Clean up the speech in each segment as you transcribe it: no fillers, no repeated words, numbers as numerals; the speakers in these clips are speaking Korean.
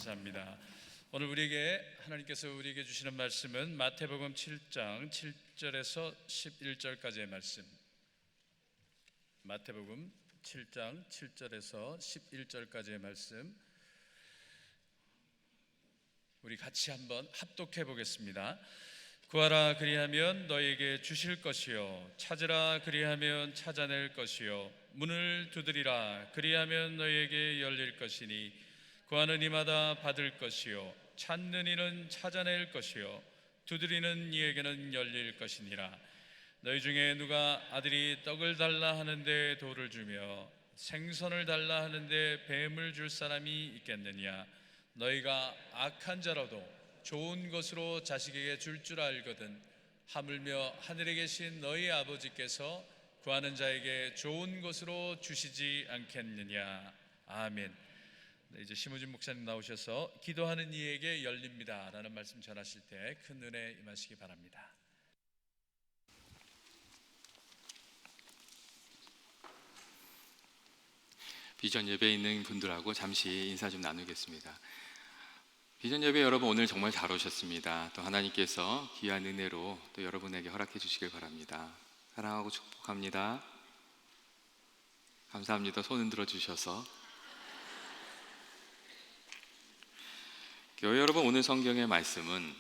감사합니다. 오늘 하나님께서 우리에게 주시는 말씀은 마태복음 7장 7절에서 11절까지의 말씀. 마태복음 7장 7절에서 11절까지의 말씀. 우리 같이 한번 합독해 보겠습니다. 구하라 그리하면 너에게 주실 것이요, 찾으라 그리하면 찾아낼 것이요, 문을 두드리라 그리하면 너에게 열릴 것이니 구하는 이마다 받을 것이요, 찾는 이는 찾아낼 것이요, 두드리는 이에게는 열릴 것이니라. 너희 중에 누가 아들이 떡을 달라 하는데 돌을 주며 생선을 달라 하는데 뱀을 줄 사람이 있겠느냐? 너희가 악한 자라도 좋은 것으로 자식에게 줄 알거든 하물며 하늘에 계신 너희 아버지께서 구하는 자에게 좋은 것으로 주시지 않겠느냐. 아멘. 이제 심우진 목사님 나오셔서 기도하는 이에게 열립니다 라는 말씀 전하실 때 큰 은혜 임하시기 바랍니다. 비전 예배에 있는 분들하고 잠시 인사 좀 나누겠습니다. 비전 예배 여러분, 오늘 정말 잘 오셨습니다. 또 하나님께서 귀한 은혜로 또 여러분에게 허락해 주시길 바랍니다. 사랑하고 축복합니다. 감사합니다. 손 흔들어 주셔서. 교회 여러분, 오늘 성경의 말씀은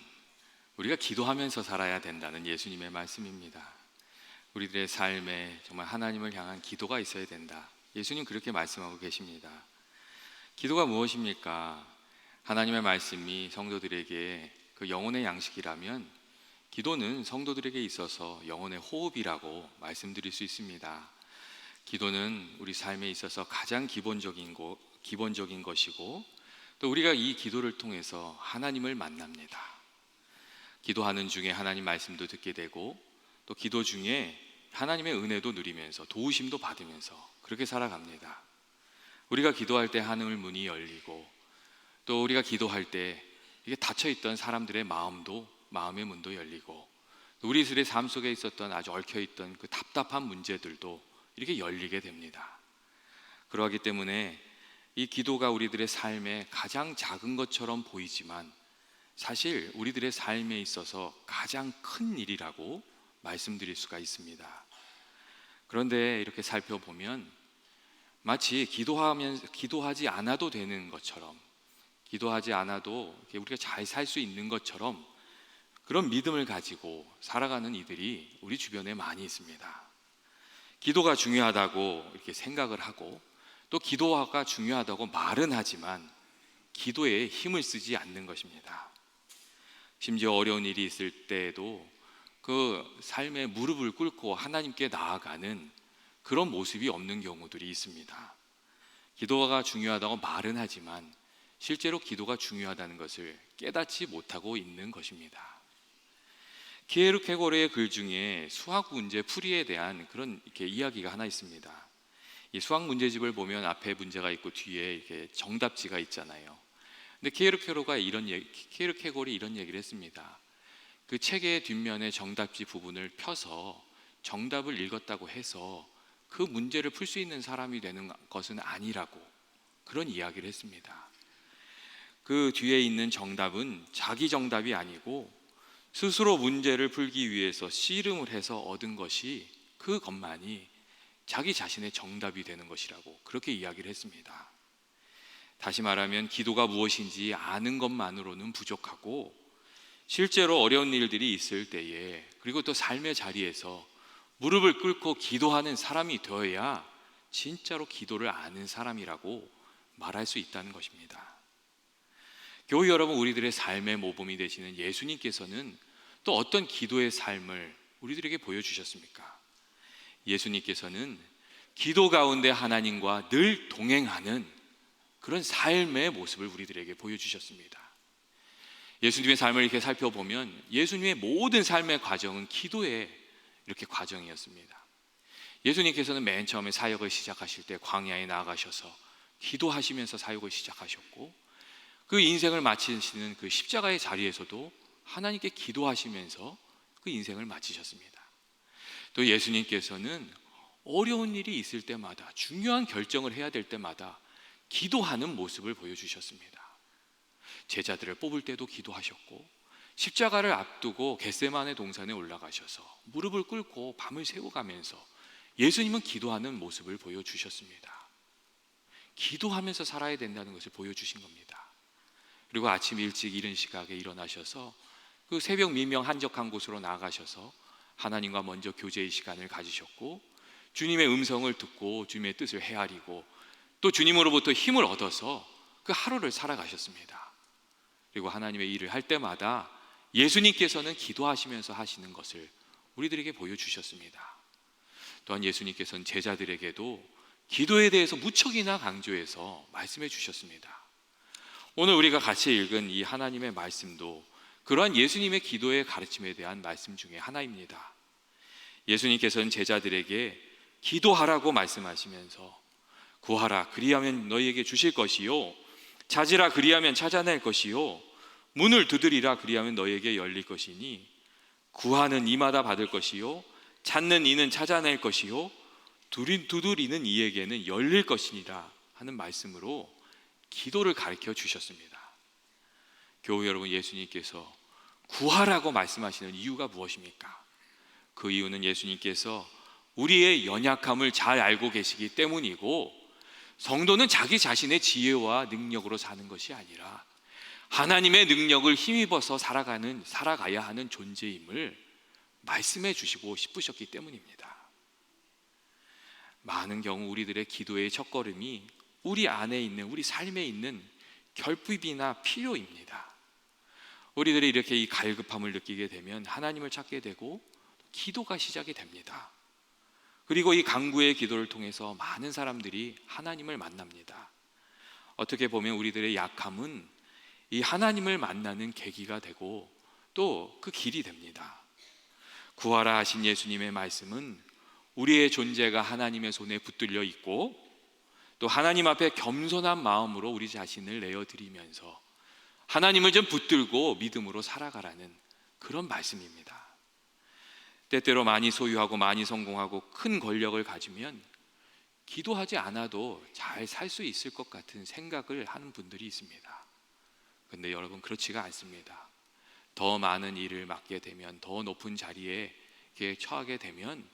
우리가 기도하면서 살아야 된다는 예수님의 말씀입니다. 우리들의 삶에 정말 하나님을 향한 기도가 있어야 된다. 예수님 그렇게 말씀하고 계십니다. 기도가 무엇입니까? 하나님의 말씀이 성도들에게 그 영혼의 양식이라면 기도는 성도들에게 있어서 영혼의 호흡이라고 말씀드릴 수 있습니다. 기도는 우리 삶에 있어서 가장 기본적인 것이고, 또 우리가 이 기도를 통해서 하나님을 만납니다. 기도하는 중에 하나님 말씀도 듣게 되고, 또 기도 중에 하나님의 은혜도 누리면서 도우심도 받으면서 그렇게 살아갑니다. 우리가 기도할 때 하늘 문이 열리고, 또 우리가 기도할 때 이게 닫혀있던 사람들의 마음의 문도 열리고, 또 우리들의 삶 속에 있었던 아주 얽혀있던 그 답답한 문제들도 이렇게 열리게 됩니다. 그러하기 때문에 이 기도가 우리들의 삶에 가장 작은 것처럼 보이지만 사실 우리들의 삶에 있어서 가장 큰 일이라고 말씀드릴 수가 있습니다. 그런데 이렇게 살펴보면 마치 기도하지 않아도 되는 것처럼, 기도하지 않아도 우리가 잘 살 수 있는 것처럼 그런 믿음을 가지고 살아가는 이들이 우리 주변에 많이 있습니다. 기도가 중요하다고 이렇게 생각을 하고, 또 기도가 중요하다고 말은 하지만 기도에 힘을 쓰지 않는 것입니다. 심지어 어려운 일이 있을 때에도 그 삶에 무릎을 꿇고 하나님께 나아가는 그런 모습이 없는 경우들이 있습니다. 기도가 중요하다고 말은 하지만 실제로 기도가 중요하다는 것을 깨닫지 못하고 있는 것입니다. 키에르케고르의 글 중에 수학 문제 풀이에 대한 그런 이렇게 이야기가 하나 있습니다. 이 수학 문제집을 보면 앞에 문제가 있고 뒤에 이렇게 정답지가 있잖아요. 근데 키에르케고르이 이런 얘기를 했습니다. 그 책의 뒷면에 정답지 부분을 펴서 정답을 읽었다고 해서 그 문제를 풀 수 있는 사람이 되는 것은 아니라고, 그런 이야기를 했습니다. 그 뒤에 있는 정답은 자기 정답이 아니고 스스로 문제를 풀기 위해서 씨름을 해서 얻은 것이, 그것만이 자기 자신의 정답이 되는 것이라고 그렇게 이야기를 했습니다. 다시 말하면 기도가 무엇인지 아는 것만으로는 부족하고, 실제로 어려운 일들이 있을 때에, 그리고 또 삶의 자리에서 무릎을 꿇고 기도하는 사람이 되어야 진짜로 기도를 아는 사람이라고 말할 수 있다는 것입니다. 교회 여러분, 우리들의 삶의 모범이 되시는 예수님께서는 또 어떤 기도의 삶을 우리들에게 보여주셨습니까? 예수님께서는 기도 가운데 하나님과 늘 동행하는 그런 삶의 모습을 우리들에게 보여주셨습니다. 예수님의 삶을 이렇게 살펴보면 예수님의 모든 삶의 과정은 기도의 이렇게 과정이었습니다. 예수님께서는 맨 처음에 사역을 시작하실 때 광야에 나아가셔서 기도하시면서 사역을 시작하셨고, 그 인생을 마치시는 그 십자가의 자리에서도 하나님께 기도하시면서 그 인생을 마치셨습니다. 또 예수님께서는 어려운 일이 있을 때마다, 중요한 결정을 해야 될 때마다 기도하는 모습을 보여주셨습니다. 제자들을 뽑을 때도 기도하셨고, 십자가를 앞두고 겟세마네 동산에 올라가셔서 무릎을 꿇고 밤을 새워가면서 예수님은 기도하는 모습을 보여주셨습니다. 기도하면서 살아야 된다는 것을 보여주신 겁니다. 그리고 아침 일찍 이른 시각에 일어나셔서 그 새벽 미명 한적한 곳으로 나가셔서 하나님과 먼저 교제의 시간을 가지셨고, 주님의 음성을 듣고 주님의 뜻을 헤아리고 또 주님으로부터 힘을 얻어서 그 하루를 살아가셨습니다. 그리고 하나님의 일을 할 때마다 예수님께서는 기도하시면서 하시는 것을 우리들에게 보여주셨습니다. 또한 예수님께서는 제자들에게도 기도에 대해서 무척이나 강조해서 말씀해 주셨습니다. 오늘 우리가 같이 읽은 이 하나님의 말씀도 그러한 예수님의 기도의 가르침에 대한 말씀 중에 하나입니다. 예수님께서는 제자들에게 기도하라고 말씀하시면서 구하라 그리하면 너희에게 주실 것이요, 찾으라 그리하면 찾아낼 것이요, 문을 두드리라 그리하면 너희에게 열릴 것이니 구하는 이마다 받을 것이요, 찾는 이는 찾아낼 것이요, 두드리는 이에게는 열릴 것이니라 하는 말씀으로 기도를 가르쳐 주셨습니다. 교회 여러분, 예수님께서 구하라고 말씀하시는 이유가 무엇입니까? 그 이유는 예수님께서 우리의 연약함을 잘 알고 계시기 때문이고, 성도는 자기 자신의 지혜와 능력으로 사는 것이 아니라 하나님의 능력을 힘입어서 살아가야 하는 존재임을 말씀해 주시고 싶으셨기 때문입니다. 많은 경우 우리들의 기도의 첫걸음이 우리 안에 있는, 우리 삶에 있는 결핍이나 필요입니다. 우리들이 이렇게 이 갈급함을 느끼게 되면 하나님을 찾게 되고 기도가 시작이 됩니다. 그리고 이 간구의 기도를 통해서 많은 사람들이 하나님을 만납니다. 어떻게 보면 우리들의 약함은 이 하나님을 만나는 계기가 되고 또 그 길이 됩니다. 구하라 하신 예수님의 말씀은 우리의 존재가 하나님의 손에 붙들려 있고 또 하나님 앞에 겸손한 마음으로 우리 자신을 내어드리면서 하나님을 좀 붙들고 믿음으로 살아가라는 그런 말씀입니다. 때때로 많이 소유하고 많이 성공하고 큰 권력을 가지면 기도하지 않아도 잘 살 수 있을 것 같은 생각을 하는 분들이 있습니다. 그런데 여러분, 그렇지가 않습니다. 더 많은 일을 맡게 되면, 더 높은 자리에 처하게 되면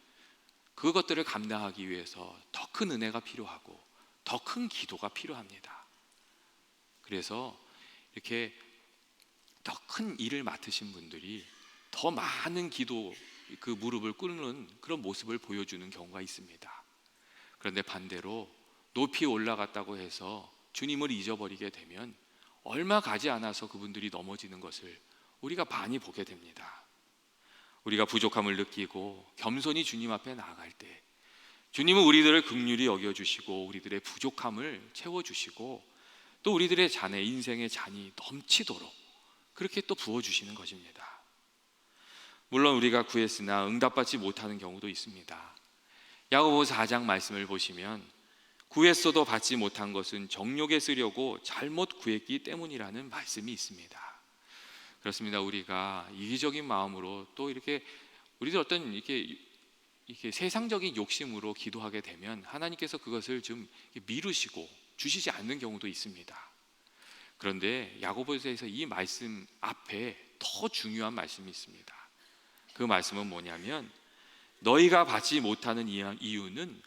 그것들을 감당하기 위해서 더 큰 은혜가 필요하고 더 큰 기도가 필요합니다. 그래서 이렇게 더 큰 일을 맡으신 분들이 더 많은 기도, 그 무릎을 꿇는 그런 모습을 보여주는 경우가 있습니다. 그런데 반대로 높이 올라갔다고 해서 주님을 잊어버리게 되면 얼마 가지 않아서 그분들이 넘어지는 것을 우리가 많이 보게 됩니다. 우리가 부족함을 느끼고 겸손히 주님 앞에 나아갈 때 주님은 우리들을 긍휼히 여겨주시고 우리들의 부족함을 채워주시고 또 우리들의 잔에, 인생의 잔이 넘치도록 그렇게 또 부어주시는 것입니다. 물론 우리가 구했으나 응답받지 못하는 경우도 있습니다. 야고보서 4장 말씀을 보시면 구했어도 받지 못한 것은 정욕에 쓰려고 잘못 구했기 때문이라는 말씀이 있습니다. 그렇습니다. 우리가 이기적인 마음으로 또 이렇게 우리들 어떤 이렇게 세상적인 욕심으로 기도하게 되면 하나님께서 그것을 좀 미루시고 주시지 않는 경우도 있습니다. 그런데 야고보서에서 이 말씀 앞에 더 중요한 말씀이 있습니다. 그 말씀은 뭐냐면 너희가 받지 못하는 이유는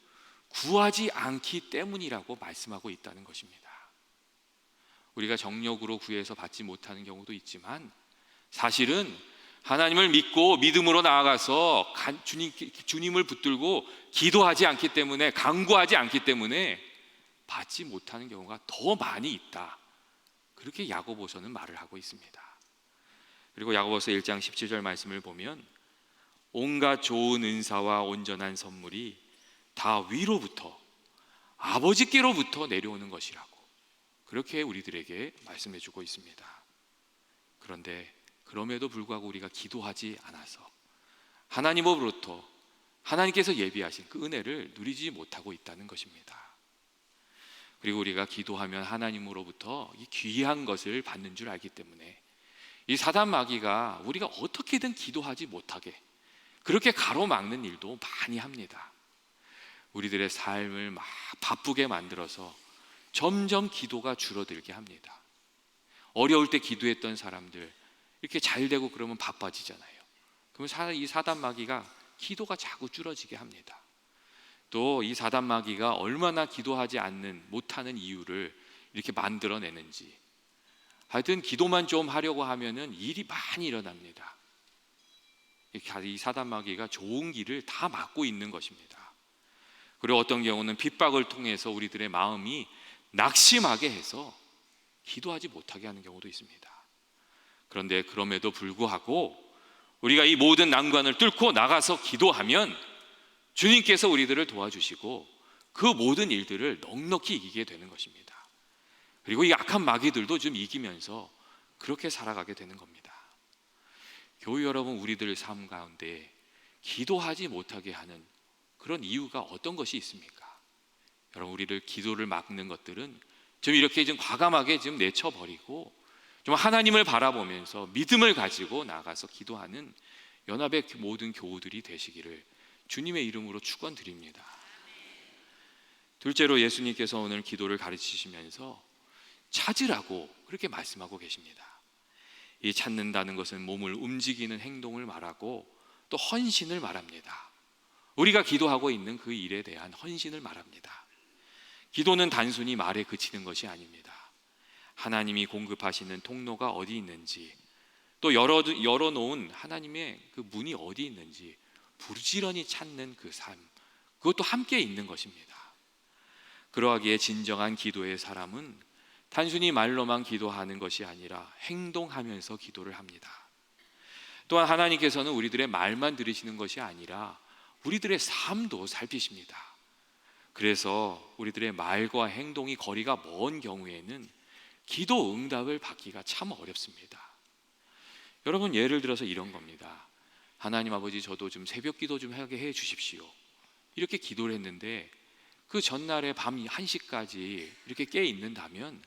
구하지 않기 때문이라고 말씀하고 있다는 것입니다. 우리가 정욕으로 구해서 받지 못하는 경우도 있지만 사실은 하나님을 믿고 믿음으로 나아가서 주님을 붙들고 기도하지 않기 때문에, 간구하지 않기 때문에 받지 못하는 경우가 더 많이 있다. 그렇게 야고보서는 말을 하고 있습니다. 그리고 야고보서 1장 17절 말씀을 보면 온갖 좋은 은사와 온전한 선물이 다 위로부터 아버지께로부터 내려오는 것이라고 그렇게 우리들에게 말씀해 주고 있습니다. 그런데 그럼에도 불구하고 우리가 기도하지 않아서 하나님으로부터 하나님께서 예비하신 그 은혜를 누리지 못하고 있다는 것입니다. 그리고 우리가 기도하면 하나님으로부터 이 귀한 것을 받는 줄 알기 때문에 이 사단 마귀가 우리가 어떻게든 기도하지 못하게 그렇게 가로막는 일도 많이 합니다. 우리들의 삶을 막 바쁘게 만들어서 점점 기도가 줄어들게 합니다. 어려울 때 기도했던 사람들 이렇게 잘 되고 그러면 바빠지잖아요. 그러면 이 사단 마귀가 기도가 자꾸 줄어지게 합니다. 또 이 사단 마귀가 얼마나 기도하지 못하는 이유를 이렇게 만들어내는지, 하여튼 기도만 좀 하려고 하면은 일이 많이 일어납니다. 이 사단 마귀가 좋은 길을 다 막고 있는 것입니다. 그리고 어떤 경우는 핍박을 통해서 우리들의 마음이 낙심하게 해서 기도하지 못하게 하는 경우도 있습니다. 그런데 그럼에도 불구하고 우리가 이 모든 난관을 뚫고 나가서 기도하면 주님께서 우리들을 도와주시고 그 모든 일들을 넉넉히 이기게 되는 것입니다. 그리고 이 악한 마귀들도 좀 이기면서 그렇게 살아가게 되는 겁니다. 교회 여러분, 우리들의 삶 가운데 기도하지 못하게 하는 그런 이유가 어떤 것이 있습니까? 여러분, 우리를 기도를 막는 것들은 좀 이렇게 좀 과감하게 좀 내쳐버리고 좀 하나님을 바라보면서 믿음을 가지고 나가서 기도하는 연합의 모든 교우들이 되시기를 주님의 이름으로 축원드립니다. 둘째로, 예수님께서 오늘 기도를 가르치시면서 찾으라고 그렇게 말씀하고 계십니다. 이 찾는다는 것은 몸을 움직이는 행동을 말하고 또 헌신을 말합니다. 우리가 기도하고 있는 그 일에 대한 헌신을 말합니다. 기도는 단순히 말에 그치는 것이 아닙니다. 하나님이 공급하시는 통로가 어디 있는지, 또 열어놓은 하나님의 그 문이 어디 있는지 부지런히 찾는 그 삶, 그것도 함께 있는 것입니다. 그러하기에 진정한 기도의 사람은 단순히 말로만 기도하는 것이 아니라 행동하면서 기도를 합니다. 또한 하나님께서는 우리들의 말만 들으시는 것이 아니라 우리들의 삶도 살피십니다. 그래서 우리들의 말과 행동이 거리가 먼 경우에는 기도 응답을 받기가 참 어렵습니다. 여러분, 예를 들어서 이런 겁니다. 하나님 아버지, 저도 좀 새벽 기도 좀 하게 해 주십시오. 이렇게 기도를 했는데 그 전날에 밤 1시까지 이렇게 깨 있는다면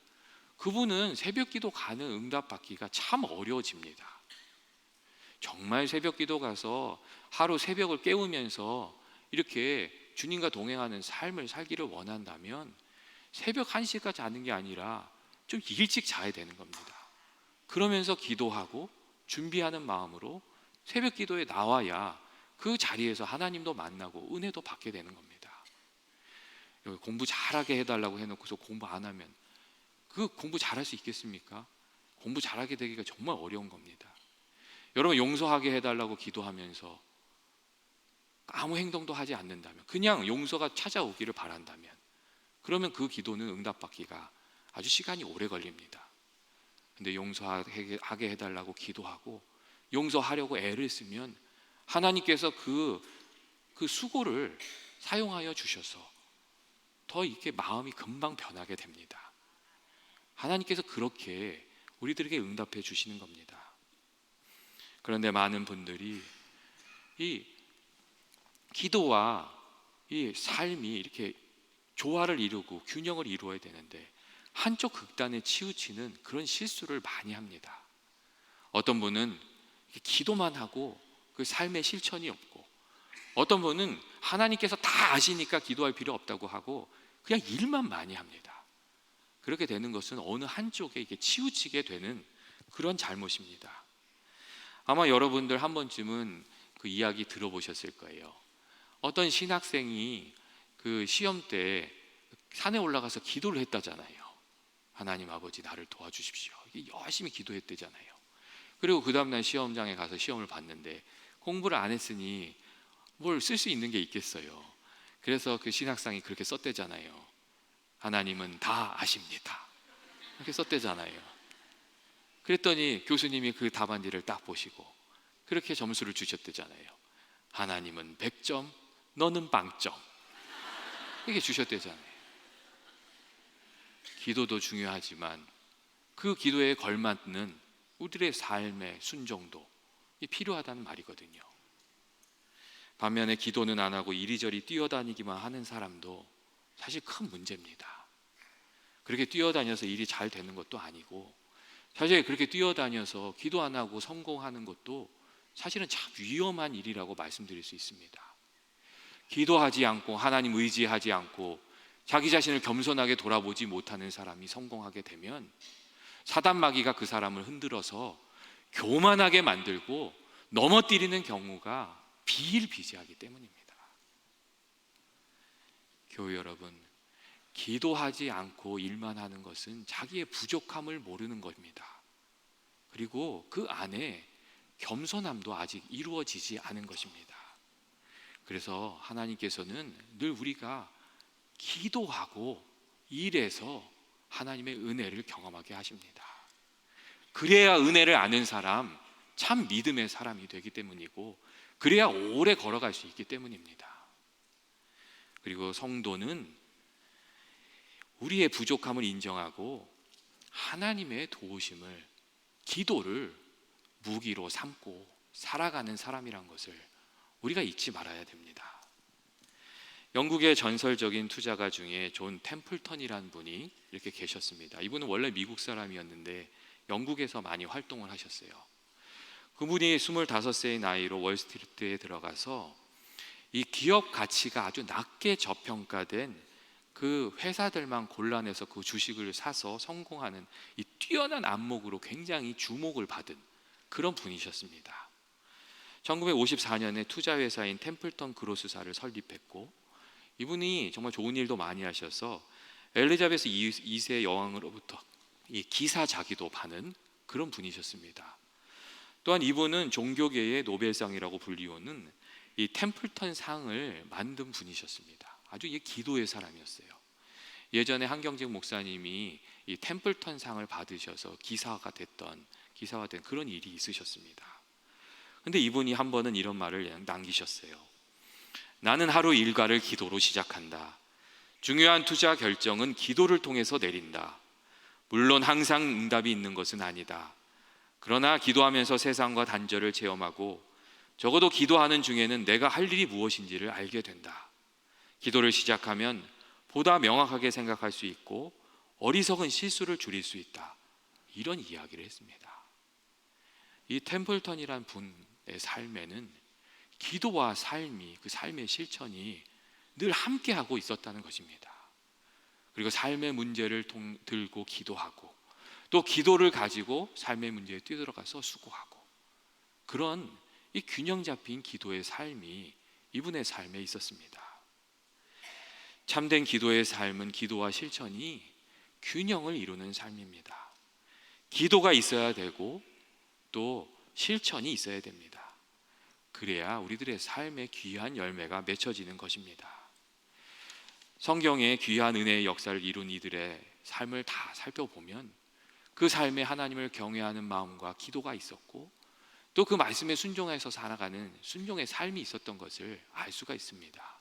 그분은 새벽 기도 가는 응답 받기가 참 어려워집니다. 정말 새벽 기도 가서 하루 새벽을 깨우면서 이렇게 주님과 동행하는 삶을 살기를 원한다면 새벽 1시까지 자는 게 아니라 좀 일찍 자야 되는 겁니다. 그러면서 기도하고 준비하는 마음으로 새벽 기도에 나와야 그 자리에서 하나님도 만나고 은혜도 받게 되는 겁니다. 여기 공부 잘하게 해달라고 해놓고서 공부 안 하면 그 공부 잘할 수 있겠습니까? 공부 잘하게 되기가 정말 어려운 겁니다. 여러분, 용서하게 해달라고 기도하면서 아무 행동도 하지 않는다면, 그냥 용서가 찾아오기를 바란다면, 그러면 그 기도는 응답받기가 아주 시간이 오래 걸립니다. 근데 용서하게 해달라고 기도하고 용서하려고 애를 쓰면 하나님께서 그 수고를 사용하여 주셔서 더 이렇게 마음이 금방 변하게 됩니다. 하나님께서 그렇게 우리들에게 응답해 주시는 겁니다. 그런데 많은 분들이 이 기도와 이 삶이 이렇게 조화를 이루고 균형을 이루어야 되는데 한쪽 극단에 치우치는 그런 실수를 많이 합니다. 어떤 분은 기도만 하고 그 삶의 실천이 없고, 어떤 분은 하나님께서 다 아시니까 기도할 필요 없다고 하고 그냥 일만 많이 합니다. 그렇게 되는 것은 어느 한쪽에 이게 치우치게 되는 그런 잘못입니다. 아마 여러분들 한 번쯤은 그 이야기 들어보셨을 거예요. 어떤 신학생이 그 시험 때 산에 올라가서 기도를 했다잖아요. 하나님 아버지, 나를 도와주십시오. 열심히 기도했대잖아요. 그리고 그 다음날 시험장에 가서 시험을 봤는데 공부를 안 했으니 뭘 쓸 수 있는 게 있겠어요. 그래서 그 신학생이 그렇게 썼대잖아요. 하나님은 다 아십니다. 이렇게 썼대잖아요. 그랬더니 교수님이 그 답안지를 딱 보시고 그렇게 점수를 주셨대잖아요. 하나님은 100점, 너는 0점. 이렇게 주셨대잖아요. 기도도 중요하지만 그 기도에 걸맞는 우리들의 삶의 순종도 필요하다는 말이거든요. 반면에 기도는 안 하고 이리저리 뛰어다니기만 하는 사람도 사실 큰 문제입니다. 그렇게 뛰어다녀서 일이 잘 되는 것도 아니고, 사실 그렇게 뛰어다녀서 기도 안 하고 성공하는 것도 사실은 참 위험한 일이라고 말씀드릴 수 있습니다. 기도하지 않고 하나님 의지하지 않고 자기 자신을 겸손하게 돌아보지 못하는 사람이 성공하게 되면 사단 마귀가 그 사람을 흔들어서 교만하게 만들고 넘어뜨리는 경우가 비일비재하기 때문입니다. 교회 여러분, 기도하지 않고 일만 하는 것은 자기의 부족함을 모르는 겁니다. 그리고 그 안에 겸손함도 아직 이루어지지 않은 것입니다. 그래서 하나님께서는 늘 우리가 기도하고 일해서 하나님의 은혜를 경험하게 하십니다. 그래야 은혜를 아는 사람, 참 믿음의 사람이 되기 때문이고, 그래야 오래 걸어갈 수 있기 때문입니다. 그리고 성도는 우리의 부족함을 인정하고 하나님의 도우심을, 기도를 무기로 삼고 살아가는 사람이란 것을 우리가 잊지 말아야 됩니다. 영국의 전설적인 투자가 중에 존 템플턴이라는 분이 이렇게 계셨습니다. 이분은 원래 미국 사람이었는데 영국에서 많이 활동을 하셨어요. 그분이 25세의 나이로 월스트리트에 들어가서 이 기업 가치가 아주 낮게 저평가된 그 회사들만 골라내서 그 주식을 사서 성공하는 이 뛰어난 안목으로 굉장히 주목을 받은 그런 분이셨습니다. 1954년에 투자회사인 템플턴 그로스사를 설립했고, 이분이 정말 좋은 일도 많이 하셔서 엘리자베스 2세 여왕으로부터 이 기사자기도 받은 그런 분이셨습니다. 또한 이분은 종교계의 노벨상이라고 불리우는 이 템플턴 상을 만든 분이셨습니다. 아주 기도의 사람이었어요. 예전에 한경직 목사님이 이 템플턴 상을 받으셔서 기사가 된 그런 일이 있으셨습니다. 근데 이분이 한 번은 이런 말을 남기셨어요. 나는 하루 일과를 기도로 시작한다. 중요한 투자 결정은 기도를 통해서 내린다. 물론 항상 응답이 있는 것은 아니다. 그러나 기도하면서 세상과 단절을 체험하고 적어도 기도하는 중에는 내가 할 일이 무엇인지를 알게 된다. 기도를 시작하면 보다 명확하게 생각할 수 있고 어리석은 실수를 줄일 수 있다. 이런 이야기를 했습니다. 이 템플턴이란 분의 삶에는 기도와 삶이, 그 삶의 실천이 늘 함께하고 있었다는 것입니다. 그리고 삶의 문제를 들고 기도하고, 또 기도를 가지고 삶의 문제에 뛰어들어가서 수고하고, 그런 이 균형 잡힌 기도의 삶이 이분의 삶에 있었습니다. 참된 기도의 삶은 기도와 실천이 균형을 이루는 삶입니다. 기도가 있어야 되고 또 실천이 있어야 됩니다. 그래야 우리들의 삶의 귀한 열매가 맺혀지는 것입니다. 성경의 귀한 은혜의 역사를 이룬 이들의 삶을 다 살펴보면 그 삶에 하나님을 경외하는 마음과 기도가 있었고, 또 그 말씀에 순종해서 살아가는 순종의 삶이 있었던 것을 알 수가 있습니다.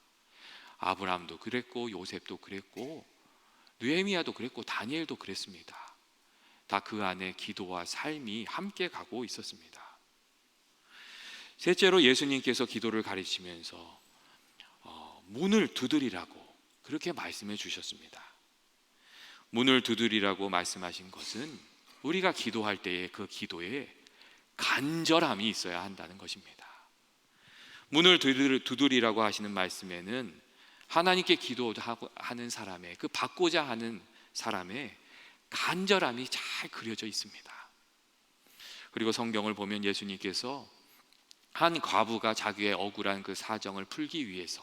아브라함도 그랬고, 요셉도 그랬고, 느헤미야도 그랬고, 다니엘도 그랬습니다. 다 그 안에 기도와 삶이 함께 가고 있었습니다. 셋째로, 예수님께서 기도를 가르치면서 문을 두드리라고 그렇게 말씀해 주셨습니다. 문을 두드리라고 말씀하신 것은 우리가 기도할 때의 그 기도에 간절함이 있어야 한다는 것입니다. 문을 두드리라고 하시는 말씀에는 하나님께 기도하는 사람의, 그 받고자 하는 사람의 간절함이 잘 그려져 있습니다. 그리고 성경을 보면 예수님께서 한 과부가 자기의 억울한 그 사정을 풀기 위해서,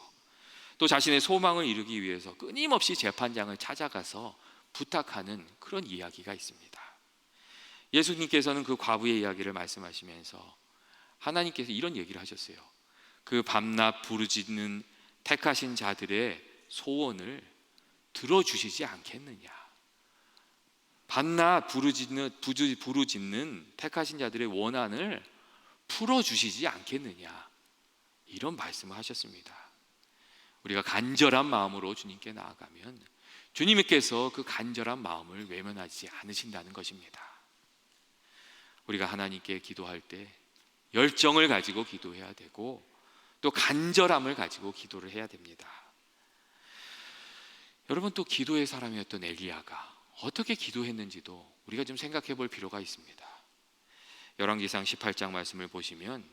또 자신의 소망을 이루기 위해서 끊임없이 재판장을 찾아가서 부탁하는 그런 이야기가 있습니다. 예수님께서는 그 과부의 이야기를 말씀하시면서 하나님께서 이런 얘기를 하셨어요. 그 밤낮 부르짖는 택하신 자들의 소원을 들어주시지 않겠느냐. 밤낮 부르짖는 택하신 자들의 원한을 풀어주시지 않겠느냐. 이런 말씀을 하셨습니다. 우리가 간절한 마음으로 주님께 나아가면 주님께서 그 간절한 마음을 외면하지 않으신다는 것입니다. 우리가 하나님께 기도할 때 열정을 가지고 기도해야 되고, 또 간절함을 가지고 기도를 해야 됩니다. 여러분, 또 기도의 사람이었던 엘리야가 어떻게 기도했는지도 우리가 좀 생각해 볼 필요가 있습니다. 열왕기상 18장 말씀을 보시면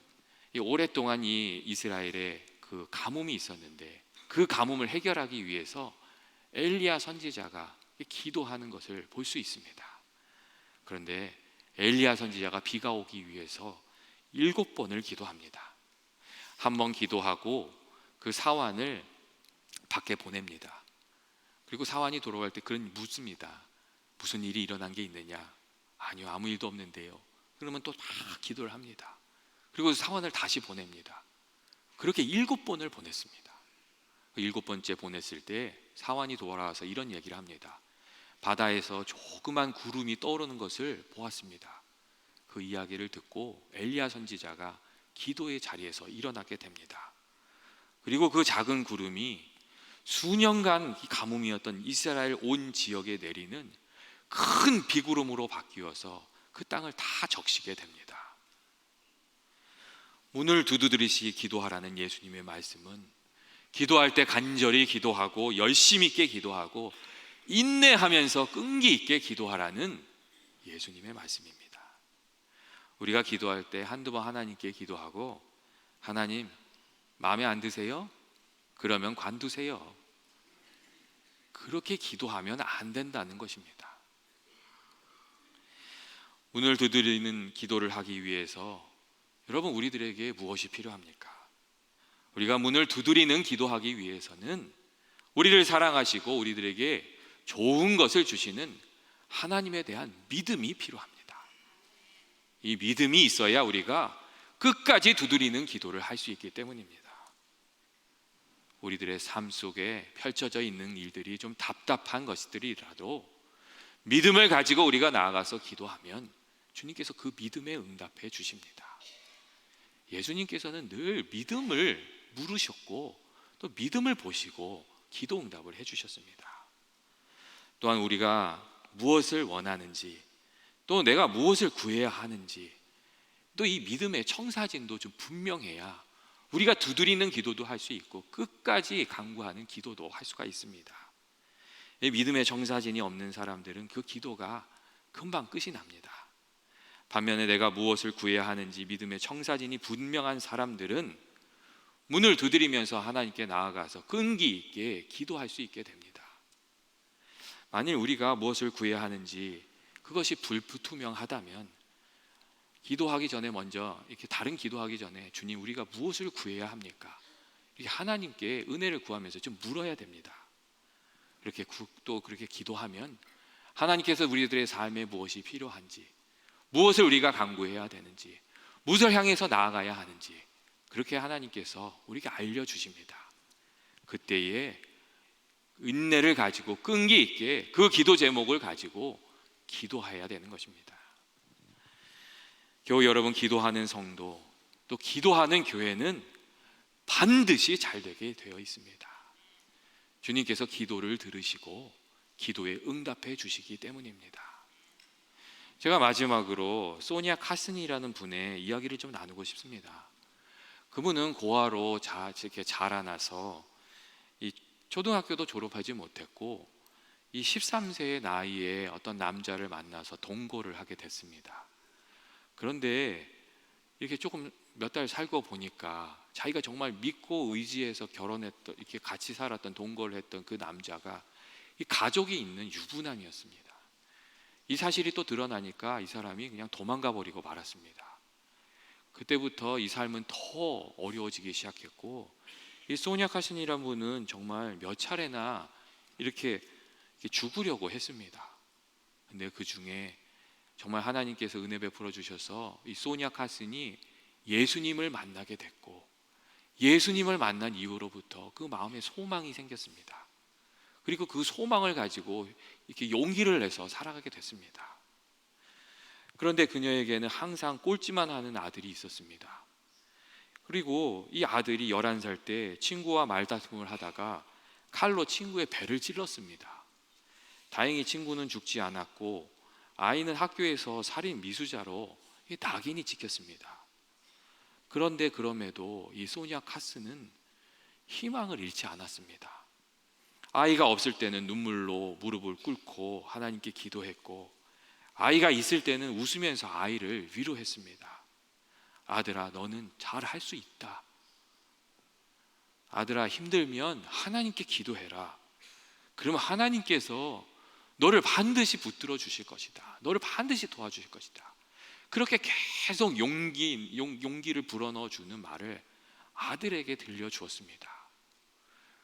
오랫동안 이 이스라엘에 그 가뭄이 있었는데, 그 가뭄을 해결하기 위해서 엘리야 선지자가 기도하는 것을 볼 수 있습니다. 그런데 엘리야 선지자가 비가 오기 위해서 7번을 기도합니다. 한 번 기도하고 그 사환을 밖에 보냅니다. 그리고 사환이 돌아갈 때 그는 묻습니다. 무슨 일이 일어난 게 있느냐? 아니요, 아무 일도 없는데요. 그러면 또 막 기도를 합니다. 그리고 사환을 다시 보냅니다. 그렇게 7번을 보냈습니다. 그 7번째 보냈을 때 사환이 돌아와서 이런 얘기를 합니다. 바다에서 조그만 구름이 떠오르는 것을 보았습니다. 그 이야기를 듣고 엘리야 선지자가 기도의 자리에서 일어나게 됩니다. 그리고 그 작은 구름이 수년간 가뭄이었던 이스라엘 온 지역에 내리는 큰 비구름으로 바뀌어서 그 땅을 다 적시게 됩니다. 문을 두드리시 기도하라는 예수님의 말씀은 기도할 때 간절히 기도하고 열심 있게 기도하고 인내하면서 끈기 있게 기도하라는 예수님의 말씀입니다. 우리가 기도할 때 한두 번 하나님께 기도하고 하나님 마음에 안 드세요? 그러면 관두세요. 그렇게 기도하면 안 된다는 것입니다. 문을 두드리는 기도를 하기 위해서 여러분 우리들에게 무엇이 필요합니까? 우리가 문을 두드리는 기도하기 위해서는 우리를 사랑하시고 우리들에게 좋은 것을 주시는 하나님에 대한 믿음이 필요합니다. 이 믿음이 있어야 우리가 끝까지 두드리는 기도를 할 수 있기 때문입니다. 우리들의 삶 속에 펼쳐져 있는 일들이 좀 답답한 것들이라도 믿음을 가지고 우리가 나아가서 기도하면 주님께서 그 믿음에 응답해 주십니다. 예수님께서는 늘 믿음을 물으셨고 또 믿음을 보시고 기도 응답을 해주셨습니다. 또한 우리가 무엇을 원하는지 또 내가 무엇을 구해야 하는지 또 이 믿음의 청사진도 좀 분명해야 우리가 두드리는 기도도 할 수 있고 끝까지 간구하는 기도도 할 수가 있습니다. 이 믿음의 청사진이 없는 사람들은 그 기도가 금방 끝이 납니다. 반면에 내가 무엇을 구해야 하는지 믿음의 청사진이 분명한 사람들은 문을 두드리면서 하나님께 나아가서 끈기 있게 기도할 수 있게 됩니다. 만일 우리가 무엇을 구해야 하는지 그것이 불투명하다면 기도하기 전에 먼저 이렇게 다른 기도하기 전에 주님 우리가 무엇을 구해야 합니까? 이렇게 하나님께 은혜를 구하면서 좀 물어야 됩니다. 그렇게 또 그렇게 기도하면 하나님께서 우리들의 삶에 무엇이 필요한지 무엇을 우리가 간구해야 되는지 무엇을 향해서 나아가야 하는지 그렇게 하나님께서 우리에게 알려주십니다. 그때에 인내를 가지고 끈기 있게 그 기도 제목을 가지고 기도해야 되는 것입니다. 겨우 여러분 기도하는 성도 또 기도하는 교회는 반드시 잘 되게 되어 있습니다. 주님께서 기도를 들으시고 기도에 응답해 주시기 때문입니다. 제가 마지막으로 소니아 카슨이라는 분의 이야기를 좀 나누고 싶습니다. 그분은 고아로 이렇게 자라나서 이 초등학교도 졸업하지 못했고 이 13세의 나이에 어떤 남자를 만나서 동거를 하게 됐습니다. 그런데 이렇게 조금 몇 달 살고 보니까 자기가 정말 믿고 의지해서 결혼했던 이렇게 같이 살았던 동거를 했던 그 남자가 이 가족이 있는 유부남이었습니다. 이 사실이 또 드러나니까 이 사람이 그냥 도망가 버리고 말았습니다. 그때부터 이 삶은 더 어려워지기 시작했고 이 소니아 카슨이라는 분은 정말 몇 차례나 이렇게 죽으려고 했습니다. 근데 그 중에 정말 하나님께서 은혜 베풀어 주셔서 이 소니아 카슨이 예수님을 만나게 됐고 예수님을 만난 이후로부터 그 마음에 소망이 생겼습니다. 그리고 그 소망을 가지고 이렇게 용기를 내서 살아가게 됐습니다. 그런데 그녀에게는 항상 꼴찌만 하는 아들이 있었습니다. 그리고 이 아들이 11살 때 친구와 말다툼을 하다가 칼로 친구의 배를 찔렀습니다. 다행히 친구는 죽지 않았고 아이는 학교에서 살인 미수자로 낙인이 찍혔습니다. 그런데 그럼에도 이 소니아 카슨은 희망을 잃지 않았습니다. 아이가 없을 때는 눈물로 무릎을 꿇고 하나님께 기도했고 아이가 있을 때는 웃으면서 아이를 위로했습니다. 아들아, 너는 잘 할 수 있다. 아들아, 힘들면 하나님께 기도해라. 그러면 하나님께서 너를 반드시 붙들어 주실 것이다. 너를 반드시 도와주실 것이다. 그렇게 계속 용기를 불어넣어 주는 말을 아들에게 들려주었습니다.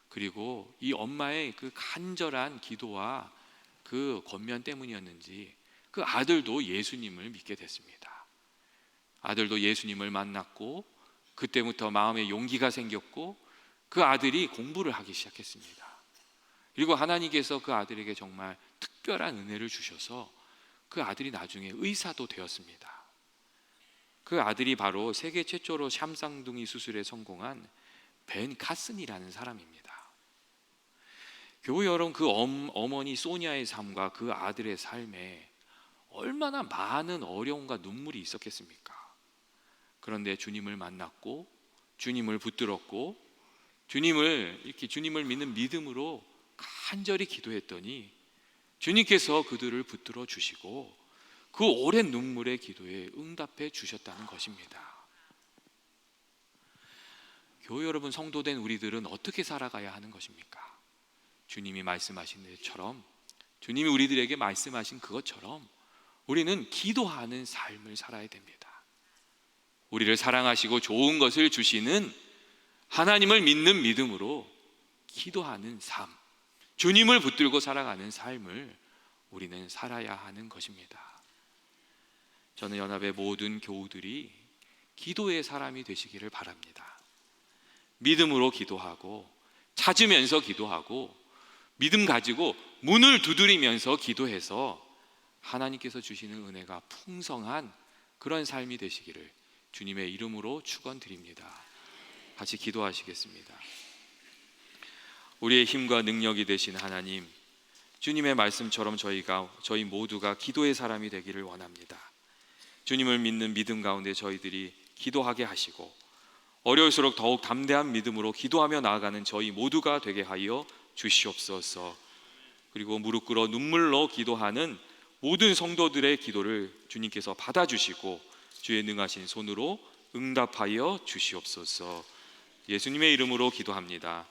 그리고 이 엄마의 그 간절한 기도와 그 권면 때문이었는지 그 아들도 예수님을 믿게 됐습니다. 아들도 예수님을 만났고 그때부터 마음에 용기가 생겼고 그 아들이 공부를 하기 시작했습니다. 그리고 하나님께서 그 아들에게 정말 특별한 은혜를 주셔서 그 아들이 나중에 의사도 되었습니다. 그 아들이 바로 세계 최초로 샴쌍둥이 수술에 성공한 벤 카슨이라는 사람입니다. 교회 여러분, 그 어머니 소니아의 삶과 그 아들의 삶에 얼마나 많은 어려움과 눈물이 있었겠습니까? 그런데 주님을 만났고 주님을 붙들었고 주님을 믿는 믿음으로 간절히 기도했더니 주님께서 그들을 붙들어 주시고 그 오랜 눈물의 기도에 응답해 주셨다는 것입니다. 교회 여러분, 성도된 우리들은 어떻게 살아가야 하는 것입니까? 주님이 말씀하신 것처럼, 주님이 우리들에게 말씀하신 그것처럼 우리는 기도하는 삶을 살아야 됩니다. 우리를 사랑하시고 좋은 것을 주시는 하나님을 믿는 믿음으로 기도하는 삶, 주님을 붙들고 살아가는 삶을 우리는 살아야 하는 것입니다. 저는 연합의 모든 교우들이 기도의 사람이 되시기를 바랍니다. 믿음으로 기도하고 찾으면서 기도하고 믿음 가지고 문을 두드리면서 기도해서 하나님께서 주시는 은혜가 풍성한 그런 삶이 되시기를 주님의 이름으로 축원드립니다. 같이 기도하시겠습니다. 우리의 힘과 능력이 되신 하나님, 주님의 말씀처럼 저희 모두가 기도의 사람이 되기를 원합니다. 주님을 믿는 믿음 가운데 저희들이 기도하게 하시고 어려울수록 더욱 담대한 믿음으로 기도하며 나아가는 저희 모두가 되게 하여 주시옵소서. 그리고 무릎 꿇어 눈물로 기도하는 모든 성도들의 기도를 주님께서 받아주시고 주의 능하신 손으로 응답하여 주시옵소서. 예수님의 이름으로 기도합니다.